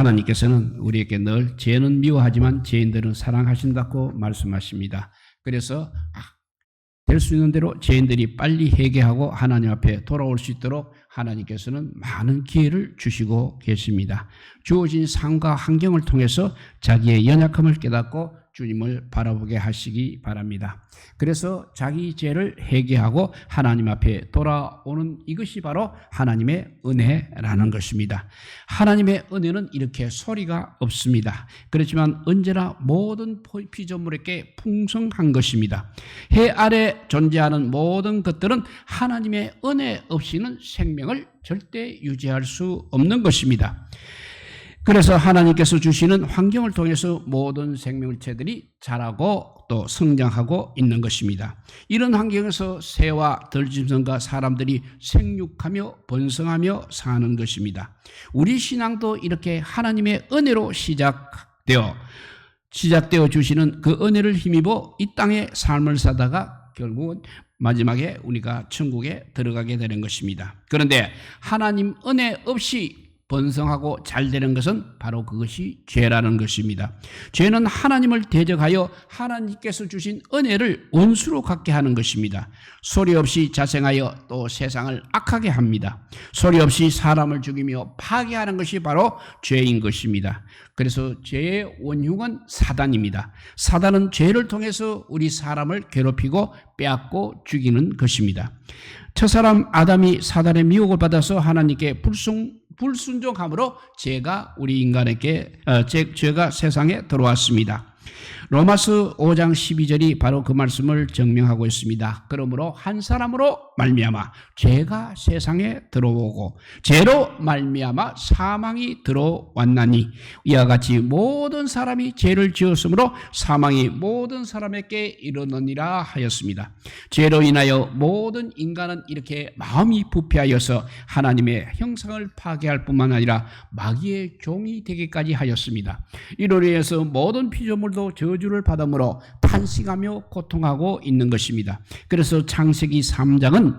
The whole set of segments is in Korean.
하나님께서는 우리에게 늘 죄는 미워하지만 죄인들은 사랑하신다고 말씀하십니다. 그래서 될 수 있는 대로 죄인들이 빨리 회개하고 하나님 앞에 돌아올 수 있도록 하나님께서는 많은 기회를 주시고 계십니다. 주어진 상황과 환경을 통해서 자기의 연약함을 깨닫고 주님을 바라보게 하시기 바랍니다. 그래서 자기 죄를 회개하고 하나님 앞에 돌아오는 이것이 바로 하나님의 은혜라는 것입니다. 하나님의 은혜는 이렇게 소리가 없습니다. 그렇지만 언제나 모든 피조물에게 풍성한 것입니다. 해 아래 존재하는 모든 것들은 하나님의 은혜 없이는 생명을 절대 유지할 수 없는 것입니다. 그래서 하나님께서 주시는 환경을 통해서 모든 생명체들이 자라고 또 성장하고 있는 것입니다. 이런 환경에서 새와 들짐승과 사람들이 생육하며 번성하며 사는 것입니다. 우리 신앙도 이렇게 하나님의 은혜로 시작되어 주시는 그 은혜를 힘입어 이 땅에 삶을 사다가 결국은 마지막에 우리가 천국에 들어가게 되는 것입니다. 그런데 하나님 은혜 없이 번성하고 잘 되는 것은 바로 그것이 죄라는 것입니다. 죄는 하나님을 대적하여 하나님께서 주신 은혜를 원수로 갖게 하는 것입니다. 소리 없이 자생하여 또 세상을 악하게 합니다. 소리 없이 사람을 죽이며 파괴하는 것이 바로 죄인 것입니다. 그래서 죄의 원흉은 사단입니다. 사단은 죄를 통해서 우리 사람을 괴롭히고 빼앗고 죽이는 것입니다. 첫사람 아담이 사단의 미혹을 받아서 하나님께 불순종함으로 죄가 우리 인간에게 죄가 세상에 들어왔습니다. 로마서 5장 12절이 바로 그 말씀을 증명하고 있습니다. 그러므로 한 사람으로 말미암아 죄가 세상에 들어오고 죄로 말미암아 사망이 들어왔나니 이와 같이 모든 사람이 죄를 지었으므로 사망이 모든 사람에게 이르느니라 하였습니다. 죄로 인하여 모든 인간은 이렇게 마음이 부패하여서 하나님의 형상을 파괴할 뿐만 아니라 마귀의 종이 되기까지 하였습니다. 이로 인해서 모든 피조물도 저주를 받음으로 탄식하며 고통하고 있는 것입니다. 그래서 창세기 3장은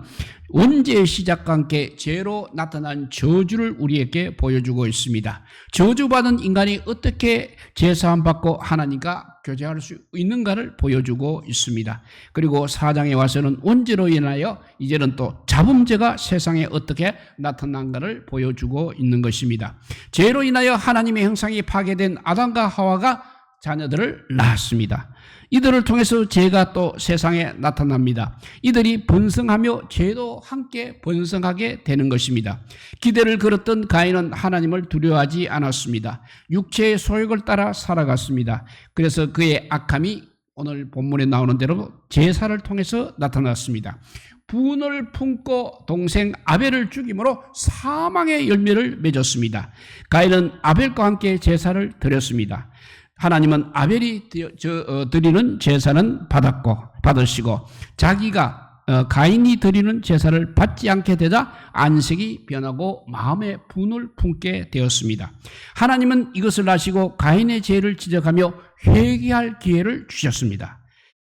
원죄의 시작과 함께 죄로 나타난 저주를 우리에게 보여주고 있습니다. 저주받은 인간이 어떻게 죄사함 받고 하나님과 교제할 수 있는가를 보여주고 있습니다. 그리고 4장에 와서는 원죄로 인하여 이제는 또 자범죄가 세상에 어떻게 나타난가를 보여주고 있는 것입니다. 죄로 인하여 하나님의 형상이 파괴된 아담과 하와가 자녀들을 낳았습니다. 이들을 통해서 죄가 또 세상에 나타납니다. 이들이 번성하며 죄도 함께 번성하게 되는 것입니다. 기대를 걸었던 가인은 하나님을 두려워하지 않았습니다. 육체의 소욕을 따라 살아갔습니다. 그래서 그의 악함이 오늘 본문에 나오는 대로 제사를 통해서 나타났습니다. 분을 품고 동생 아벨을 죽임으로 사망의 열매를 맺었습니다. 가인은 아벨과 함께 제사를 드렸습니다. 하나님은 아벨이 드리는 제사는 받으시고 자기가 가인이 드리는 제사를 받지 않게 되자 안색이 변하고 마음의 분을 품게 되었습니다. 하나님은 이것을 아시고 가인의 죄를 지적하며 회개할 기회를 주셨습니다.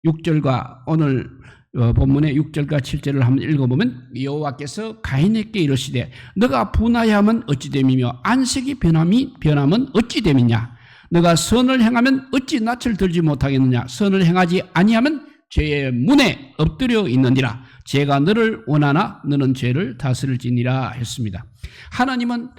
6절과 오늘 본문의 6절과 7절을 한번 읽어보면 여호와께서 가인에게 이르시되 너가 분하여하면 어찌 됨이며 안색이 변함은 어찌 됨이냐. 너가 선을 행하면 어찌 낯을 들지 못하겠느냐. 선을 행하지 아니하면 죄의 문에 엎드려 있느니라. 죄가 너를 원하나 너는 죄를 다스릴지니라 했습니다. 하나님은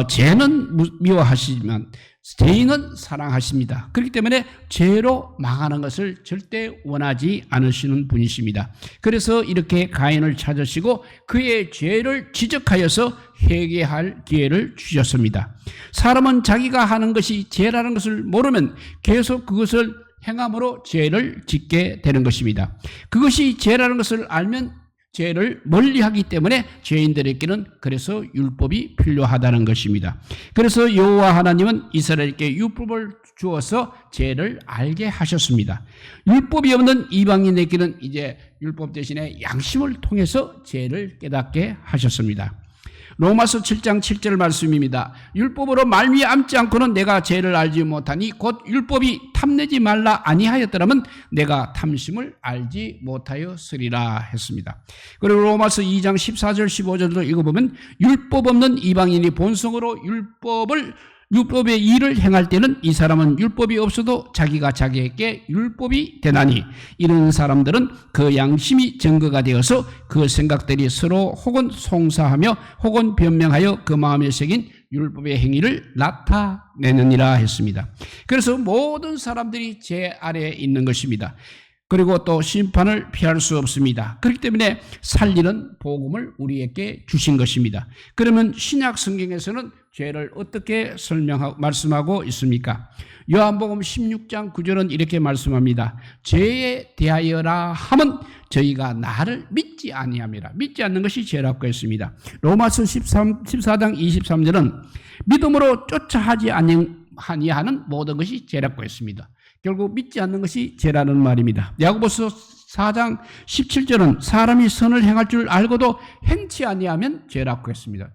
죄는 미워하시지만 죄인은 사랑하십니다. 그렇기 때문에 죄로 망하는 것을 절대 원하지 않으시는 분이십니다. 그래서 이렇게 가인을 찾으시고 그의 죄를 지적하여서 회개할 기회를 주셨습니다. 사람은 자기가 하는 것이 죄라는 것을 모르면 계속 그것을 행함으로 죄를 짓게 되는 것입니다. 그것이 죄라는 것을 알면 죄를 멀리하기 때문에 죄인들에게는 그래서 율법이 필요하다는 것입니다. 그래서 여호와 하나님은 이스라엘에게 율법을 주어서 죄를 알게 하셨습니다. 율법이 없는 이방인에게는 이제 율법 대신에 양심을 통해서 죄를 깨닫게 하셨습니다. 로마서 7장 7절 말씀입니다. 율법으로 말미암지 않고는 내가 죄를 알지 못하니 곧 율법이 탐내지 말라 아니하였더라면 내가 탐심을 알지 못하였으리라 했습니다. 그리고 로마서 2장 14절 15절도 읽어보면 율법 없는 이방인이 본성으로 율법을 율법의 일을 행할 때는 이 사람은 율법이 없어도 자기가 자기에게 율법이 되나니 이런 사람들은 그 양심이 증거가 되어서 그 생각들이 서로 혹은 송사하며 혹은 변명하여 그 마음에 새긴 율법의 행위를 나타내느니라 했습니다. 그래서 모든 사람들이 제 아래에 있는 것입니다. 그리고 또 심판을 피할 수 없습니다. 그렇기 때문에 살리는 복음을 우리에게 주신 것입니다. 그러면 신약 성경에서는 죄를 어떻게 말씀하고 있습니까? 요한복음 16장 9절은 이렇게 말씀합니다. 죄에 대하여라 함은 저희가 나를 믿지 아니함이라. 믿지 않는 것이 죄라고 했습니다. 로마서 14장 23절은 믿음으로 쫓아하지 아니하는 모든 것이 죄라고 했습니다. 결국 믿지 않는 것이 죄라는 말입니다. 야고보서 4장 17절은 사람이 선을 행할 줄 알고도 행치 아니하면 죄라고 했습니다.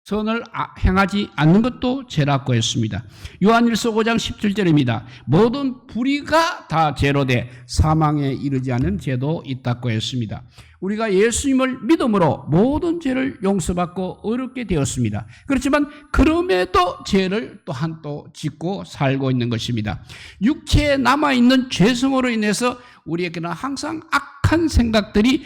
선을 행하지 않는 것도 죄라고 했습니다. 요한일서 5장 17절입니다. 모든 불의가 다 죄로 돼 사망에 이르지 않은 죄도 있다고 했습니다. 우리가 예수님을 믿음으로 모든 죄를 용서받고 어렵게 되었습니다. 그렇지만 그럼에도 죄를 또한 또 짓고 살고 있는 것입니다. 육체에 남아있는 죄성으로 인해서 우리에게는 항상 악한 생각들이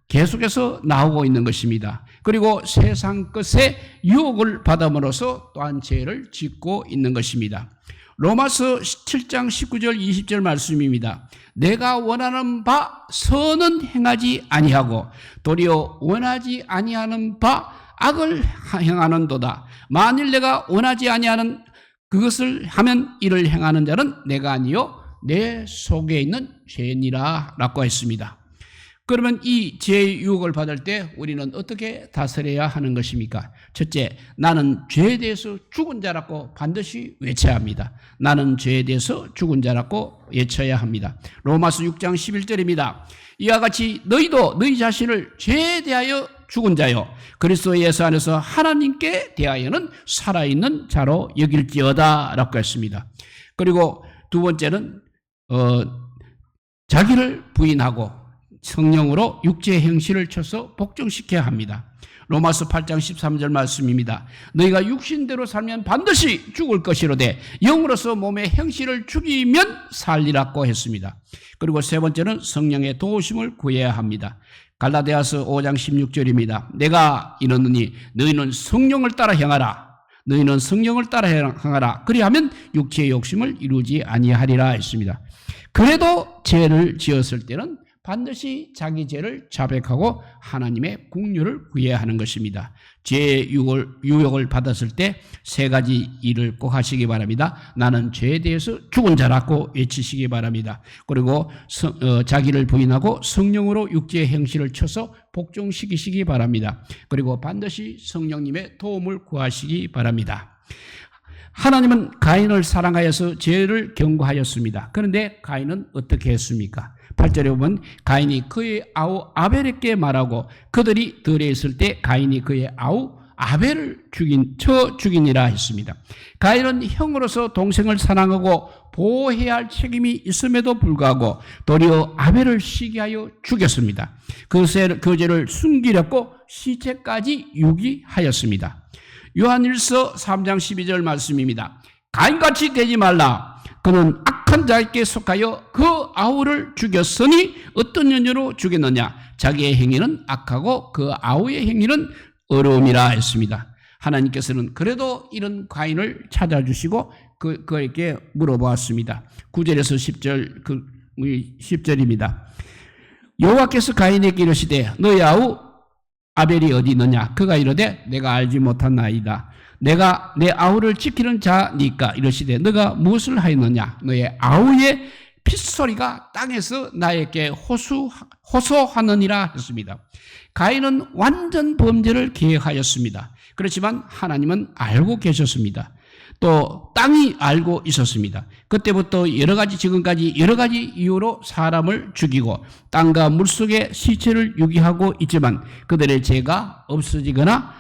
계속해서 나오고 있는 것입니다. 그리고 세상 것에 유혹을 받음으로써 또한 죄를 짓고 있는 것입니다. 로마서 7장 19절 20절 말씀입니다. 내가 원하는 바 선은 행하지 아니하고 도리어 원하지 아니하는 바 악을 행하는도다. 만일 내가 원하지 아니하는 그것을 하면 이를 행하는 자는 내가 아니요 내 속에 있는 죄니라 라고 했습니다. 그러면 이 죄의 유혹을 받을 때 우리는 어떻게 다스려야 하는 것입니까? 첫째, 나는 죄에 대해서 죽은 자라고 반드시 외쳐야 합니다. 나는 죄에 대해서 죽은 자라고 외쳐야 합니다. 로마서 6장 11절입니다. 이와 같이 너희도 너희 자신을 죄에 대하여 죽은 자요 그리스도 예수 안에서 하나님께 대하여는 살아있는 자로 여길지어다 라고 했습니다. 그리고 두 번째는 자기를 부인하고 성령으로 육체의 행실을 쳐서 복종시켜야 합니다. 로마서 8장 13절 말씀입니다. 너희가 육신대로 살면 반드시 죽을 것이로되 영으로서 몸의 행실을 죽이면 살리라고 했습니다. 그리고 세 번째는 성령의 도우심을 구해야 합니다. 갈라디아서 5장 16절입니다. 내가 이르노니 너희는 성령을 따라 행하라. 너희는 성령을 따라 행하라. 그리하면 육체의 욕심을 이루지 아니하리라 했습니다. 그래도 죄를 지었을 때는 반드시 자기 죄를 자백하고 하나님의 긍휼을 구해야 하는 것입니다. 죄의 유혹을 받았을 때 세 가지 일을 꼭 하시기 바랍니다. 나는 죄에 대해서 죽은 자라고 외치시기 바랍니다. 그리고 자기를 부인하고 성령으로 육체의 행실을 쳐서 복종시키시기 바랍니다. 그리고 반드시 성령님의 도움을 구하시기 바랍니다. 하나님은 가인을 사랑하여서 죄를 경고하였습니다. 그런데 가인은 어떻게 했습니까? 8절에 보면 가인이 그의 아우 아벨에게 말하고 그들이 들에 있을 때 가인이 그의 아우 아벨을 쳐 죽이니라 했습니다. 가인은 형으로서 동생을 사랑하고 보호해야 할 책임이 있음에도 불구하고 도리어 아벨을 시기하여 죽였습니다. 그 죄를 숨기려고 시체까지 유기하였습니다. 요한일서 3장 12절 말씀입니다. 가인같이 되지 말라. 그는 악한 자에게 속하여 그 아우를 죽였으니 어떤 연유로 죽였느냐. 자기의 행위는 악하고 그 아우의 행위는 어려움이라 했습니다. 하나님께서는 그래도 이런 가인을 찾아주시고 그에게 물어보았습니다. 9절에서 10절입니다. 여호와께서 가인에게 이르시되 너희 아우 아벨이 어디 있느냐? 그가 이르되 내가 알지 못하나이다. 내가 내 아우를 지키는 자니까. 이르시되 너가 무엇을 하였느냐? 너의 아우의 핏소리가 땅에서 나에게 호소하느니라 했습니다. 가인은 완전 범죄를 계획하였습니다. 그렇지만 하나님은 알고 계셨습니다. 또 땅이 알고 있었습니다. 그때부터 지금까지 여러 가지 이유로 사람을 죽이고 땅과 물속에 시체를 유기하고 있지만 그들의 죄가 없어지거나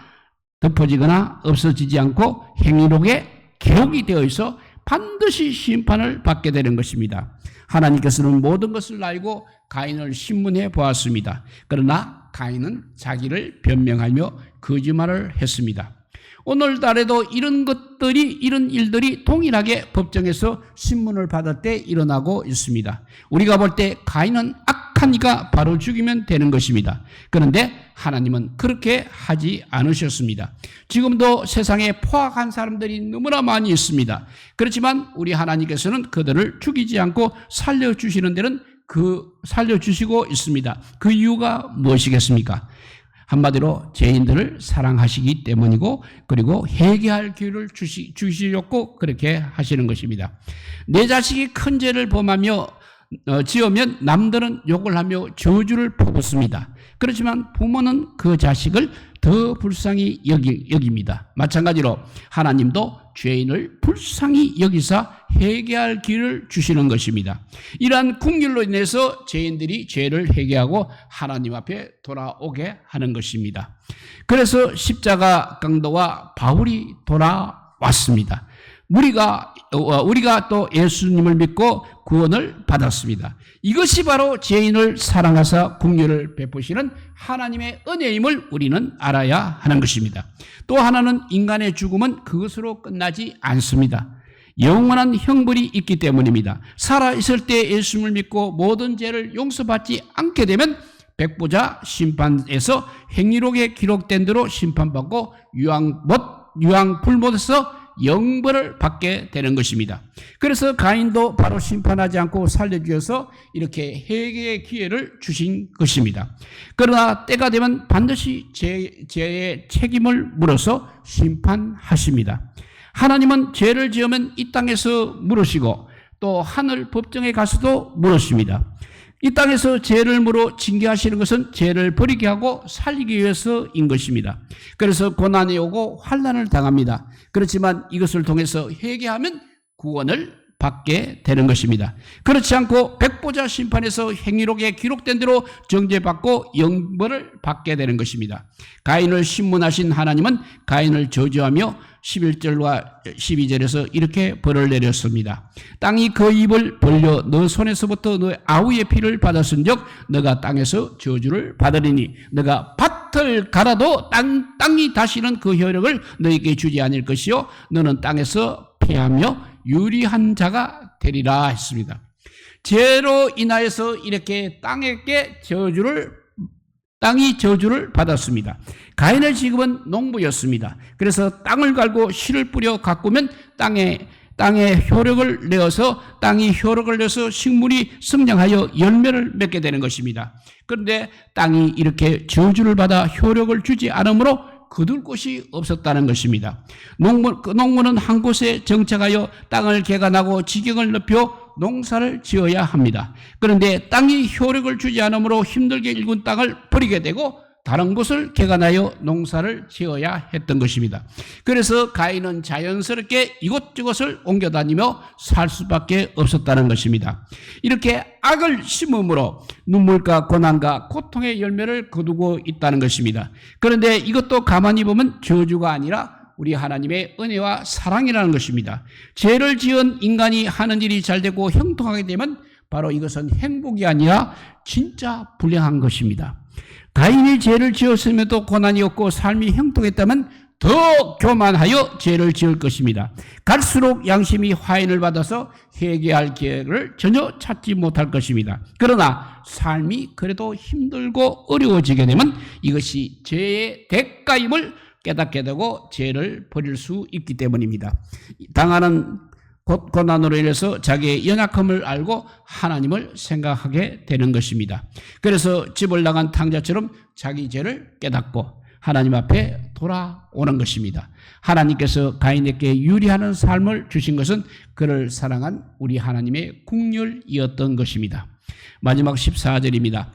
덮어지거나 없어지지 않고 행위록에 기록이 되어 있어 반드시 심판을 받게 되는 것입니다. 하나님께서는 모든 것을 알고 가인을 신문해 보았습니다. 그러나 가인은 자기를 변명하며 거짓말을 했습니다. 오늘날에도 이런 일들이 동일하게 법정에서 신문을 받을 때 일어나고 있습니다. 우리가 볼 때 가인은 악한 이가 바로 죽이면 되는 것입니다. 그런데 하나님은 그렇게 하지 않으셨습니다. 지금도 세상에 포악한 사람들이 너무나 많이 있습니다. 그렇지만 우리 하나님께서는 그들을 죽이지 않고 살려주시는 데는 살려주시고 있습니다. 그 이유가 무엇이겠습니까? 한마디로 죄인들을 사랑하시기 때문이고, 그리고 회개할 기회를 주시려고 그렇게 하시는 것입니다. 내 자식이 큰 죄를 범하며 지으면 남들은 욕을 하며 저주를 퍼붓습니다. 그렇지만 부모는 그 자식을 더 불쌍히 여깁니다. 마찬가지로 하나님도 죄인을 불쌍히 여기사 회개할 길을 주시는 것입니다. 이러한 긍휼로 인해서 죄인들이 죄를 회개하고 하나님 앞에 돌아오게 하는 것입니다. 그래서 십자가 강도와 바울이 돌아왔습니다. 우리가 또 예수님을 믿고 구원을 받았습니다. 이것이 바로 죄인을 사랑하사 긍휼을 베푸시는 하나님의 은혜임을 우리는 알아야 하는 것입니다. 또 하나는 인간의 죽음은 그것으로 끝나지 않습니다. 영원한 형벌이 있기 때문입니다. 살아있을 때 예수님을 믿고 모든 죄를 용서받지 않게 되면 백보자 심판에서 행위록에 기록된 대로 심판받고 유황불못에서 영벌을 받게 되는 것입니다. 그래서 가인도 바로 심판하지 않고 살려주셔서 이렇게 회개의 기회를 주신 것입니다. 그러나 때가 되면 반드시 죄의 책임을 물어서 심판하십니다. 하나님은 죄를 지으면 이 땅에서 물으시고 또 하늘 법정에 가서도 물으십니다. 이 땅에서 죄를 물어 징계하시는 것은 죄를 버리게 하고 살리기 위해서인 것입니다. 그래서 고난이 오고 환난을 당합니다. 그렇지만 이것을 통해서 회개하면 구원을 받게 되는 것입니다. 그렇지 않고 백보자 심판에서 행위록에 기록된 대로 정죄받고 영벌을 받게 되는 것입니다. 가인을 신문하신 하나님은 가인을 저주하며 11절과 12절에서 이렇게 벌을 내렸습니다. 땅이 그 입을 벌려 너 손에서부터 너의 아우의 피를 받았은 적 너가 땅에서 저주를 받으리니 너가 밭을 갈아도 땅이 다시는 그 효력을 너에게 주지 않을 것이요 너는 땅에서 패하며 유리한 자가 되리라 했습니다. 죄로 인하여서 이렇게 땅이 저주를 받았습니다. 가인의 직업은 농부였습니다. 그래서 땅을 갈고 씨를 뿌려 가꾸면 땅에 효력을 내어서 땅이 효력을 내서 식물이 성장하여 열매를 맺게 되는 것입니다. 그런데 땅이 이렇게 저주를 받아 효력을 주지 않으므로 거둘 곳이 없었다는 것입니다. 농부는 한 곳에 정착하여 땅을 개간하고 지경을 넓혀 농사를 지어야 합니다. 그런데 땅이 효력을 주지 않으므로 힘들게 일군 땅을 버리게 되고 다른 곳을 개간하여 농사를 지어야 했던 것입니다. 그래서 가인은 자연스럽게 이곳저곳을 옮겨다니며 살 수밖에 없었다는 것입니다. 이렇게 악을 심음으로 눈물과 고난과 고통의 열매를 거두고 있다는 것입니다. 그런데 이것도 가만히 보면 저주가 아니라 우리 하나님의 은혜와 사랑이라는 것입니다. 죄를 지은 인간이 하는 일이 잘되고 형통하게 되면 바로 이것은 행복이 아니라 진짜 불행한 것입니다. 가인이 죄를 지었음에도 고난이 없고 삶이 형통했다면 더 교만하여 죄를 지을 것입니다. 갈수록 양심이 화인을 받아서 회개할 기회를 전혀 찾지 못할 것입니다. 그러나 삶이 그래도 힘들고 어려워지게 되면 이것이 죄의 대가임을 깨닫게 되고 죄를 버릴 수 있기 때문입니다. 당하는 고난으로 인해서 자기의 연약함을 알고 하나님을 생각하게 되는 것입니다. 그래서 집을 나간 탕자처럼 자기 죄를 깨닫고 하나님 앞에 돌아오는 것입니다. 하나님께서 가인에게 유리하는 삶을 주신 것은 그를 사랑한 우리 하나님의 긍휼이었던 것입니다. 마지막 14절입니다.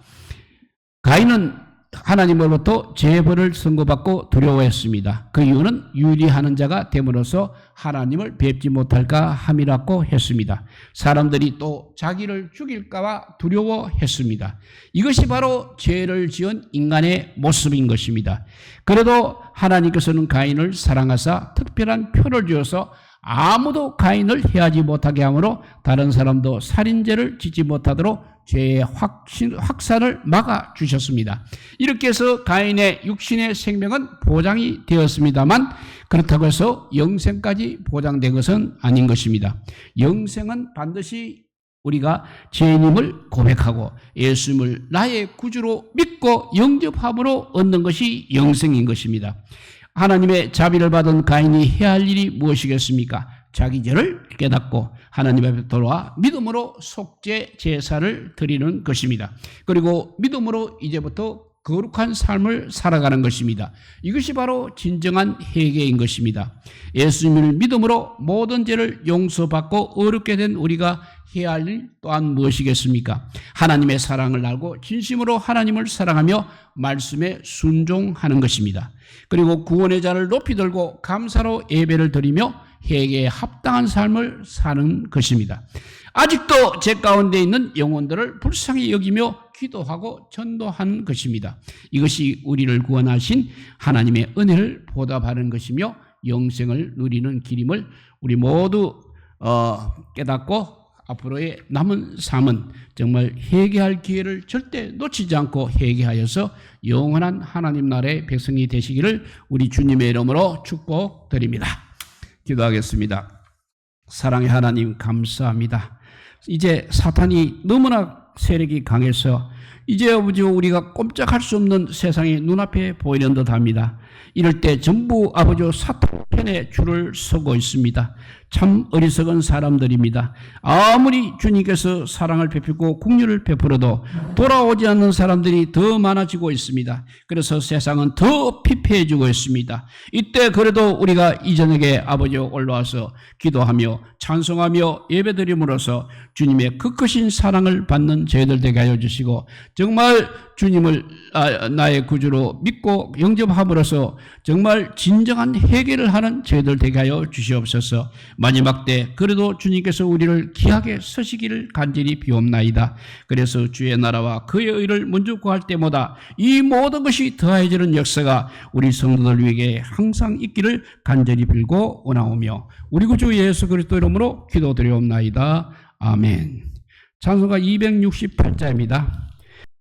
가인은 하나님으로부터 죄벌을 선고받고 두려워했습니다. 그 이유는 유리하는 자가 됨으로써 하나님을 뵙지 못할까 함이라고 했습니다. 사람들이 또 자기를 죽일까봐 두려워했습니다. 이것이 바로 죄를 지은 인간의 모습인 것입니다. 그래도 하나님께서는 가인을 사랑하사 특별한 표를 주어서 아무도 가인을 해하지 못하게 하므로 다른 사람도 살인죄를 짓지 못하도록 죄의 확산을 막아주셨습니다. 이렇게 해서 가인의 육신의 생명은 보장이 되었습니다만 그렇다고 해서 영생까지 보장된 것은 아닌 것입니다. 영생은 반드시 우리가 죄인임을 고백하고 예수님을 나의 구주로 믿고 영접함으로 얻는 것이 영생인 것입니다. 하나님의 자비를 받은 가인이 해야 할 일이 무엇이겠습니까? 자기 죄를 깨닫고 하나님 앞에 돌아와 믿음으로 속죄 제사를 드리는 것입니다. 그리고 믿음으로 이제부터 거룩한 삶을 살아가는 것입니다. 이것이 바로 진정한 회개인 것입니다. 예수님을 믿음으로 모든 죄를 용서받고 어렵게 된 우리가 해야 할 일 또한 무엇이겠습니까? 하나님의 사랑을 알고 진심으로 하나님을 사랑하며 말씀에 순종하는 것입니다. 그리고 구원의 자를 높이 들고 감사로 예배를 드리며 회개에 합당한 삶을 사는 것입니다. 아직도 죄 가운데 있는 영혼들을 불쌍히 여기며 기도하고 전도하는 것입니다. 이것이 우리를 구원하신 하나님의 은혜를 보답하는 것이며 영생을 누리는 길임을 우리 모두 깨닫고 앞으로의 남은 삶은 정말 회개할 기회를 절대 놓치지 않고 회개하여서 영원한 하나님 나라의 백성이 되시기를 우리 주님의 이름으로 축복드립니다. 기도하겠습니다. 사랑의 하나님 감사합니다. 이제 사탄이 너무나 세력이 강해서 이제 아버지 우리가 꼼짝할 수 없는 세상이 눈앞에 보이는 듯합니다. 이럴 때 전부 아버지 사탄 편에 줄을 서고 있습니다. 참 어리석은 사람들입니다. 아무리 주님께서 사랑을 베풀고 긍휼을 베풀어도 돌아오지 않는 사람들이 더 많아지고 있습니다. 그래서 세상은 더 피폐해지고 있습니다. 이때 그래도 우리가 이 저녁에 아버지 올라와서 기도하며 찬송하며 예배드림으로써 주님의 그 크신 사랑을 받는 저희들 되게 하여 주시고 정말 주님을 나의 구주로 믿고 영접함으로써 정말 진정한 회개를 하는 저희들 되게 하여 주시옵소서. 마지막 때 그래도 주님께서 우리를 귀하게 서시기를 간절히 비옵나이다. 그래서 주의 나라와 그의 의를 먼저 구할 때마다 이 모든 것이 더해지는 역사가 우리 성도들 위에 항상 있기를 간절히 빌고 원하오며 우리 구주 예수 그리스도 이름으로 기도드리옵나이다. 아멘. 찬송가 268자입니다.